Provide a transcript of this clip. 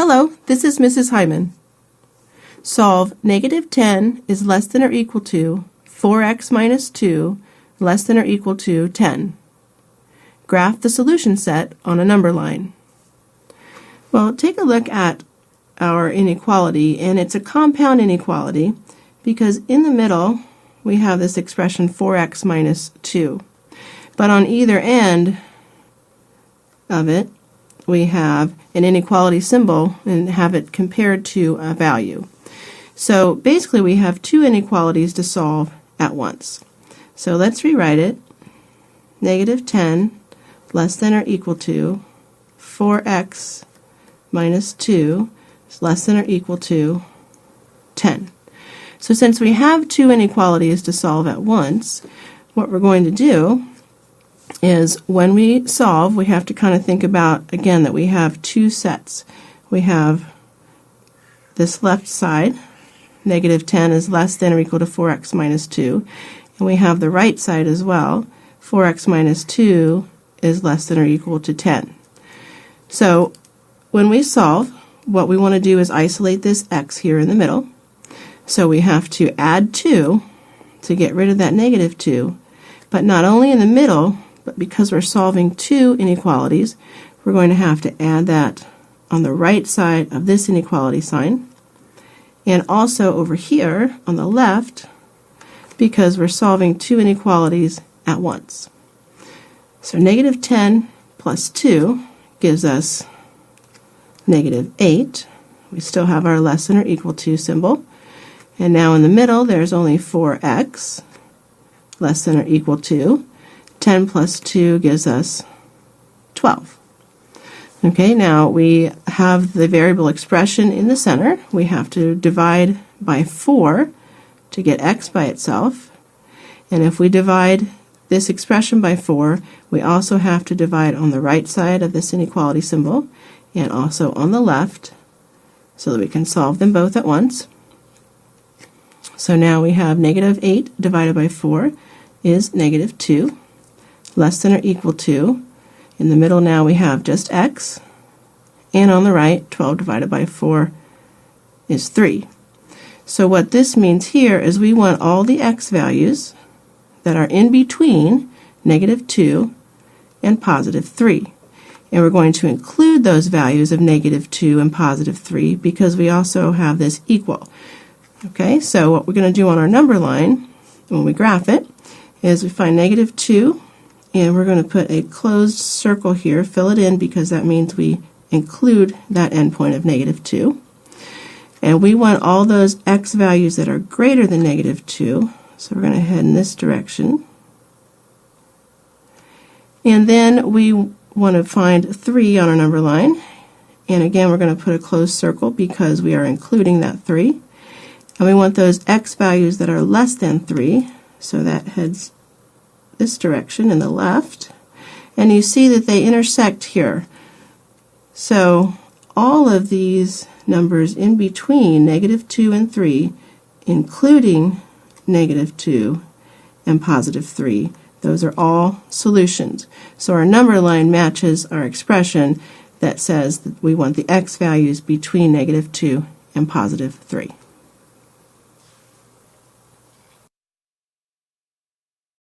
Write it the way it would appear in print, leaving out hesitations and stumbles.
Hello, this is Mrs. Hyman. Solve negative 10 is less than or equal to 4x minus 2 less than or equal to 10. Graph the solution set on a number line. Well, take a look at our inequality, and it's a compound inequality because in the middle we have this expression 4x minus 2. But on either end of it, we have an inequality symbol and have it compared to a value. So basically we have two inequalities to solve at once. So let's rewrite it. Negative 10 less than or equal to 4x minus 2 is less than or equal to 10. So since we have two inequalities to solve at once, what we're going to do is when we solve, we have to kind of think about, again, that we have two sets. We have this left side, negative 10 is less than or equal to 4x minus 2, and we have the right side as well, 4x minus 2 is less than or equal to 10. So when we solve, what we want to do is isolate this x here in the middle. So we have to add 2 to get rid of that negative 2, but not only in the middle, but because we're solving two inequalities, we're going to have to add that on the right side of this inequality sign, and also over here on the left, because we're solving two inequalities at once. So negative 10 plus 2 gives us negative 8. We still have our less than or equal to symbol. And now in the middle, there's only 4x less than or equal to 10 plus 2 gives us 12. Okay, now we have the variable expression in the center. We have to divide by 4 to get x by itself. And if we divide this expression by 4, we also have to divide on the right side of this inequality symbol and also on the left so that we can solve them both at once. So now we have negative 8 divided by 4 is negative 2. Less than or equal to. In the middle now we have just x, and on the right 12 divided by 4 is 3. So what this means here is we want all the x values that are in between negative 2 and positive 3. And we're going to include those values of negative 2 and positive 3 because we also have this equal. Okay, so what we're going to do on our number line when we graph it is we find negative 2, and we're going to put a closed circle here, fill it in because that means we include that endpoint of negative 2. And we want all those x values that are greater than negative 2, so we're going to head in this direction. And then we want to find 3 on our number line, and again we're going to put a closed circle because we are including that 3. And we want those x values that are less than 3, so that heads this direction in the left, and you see that they intersect here. So all of these numbers in between negative 2 and 3, including negative 2 and positive 3, those are all solutions. So our number line matches our expression that says that we want the x values between negative 2 and positive 3.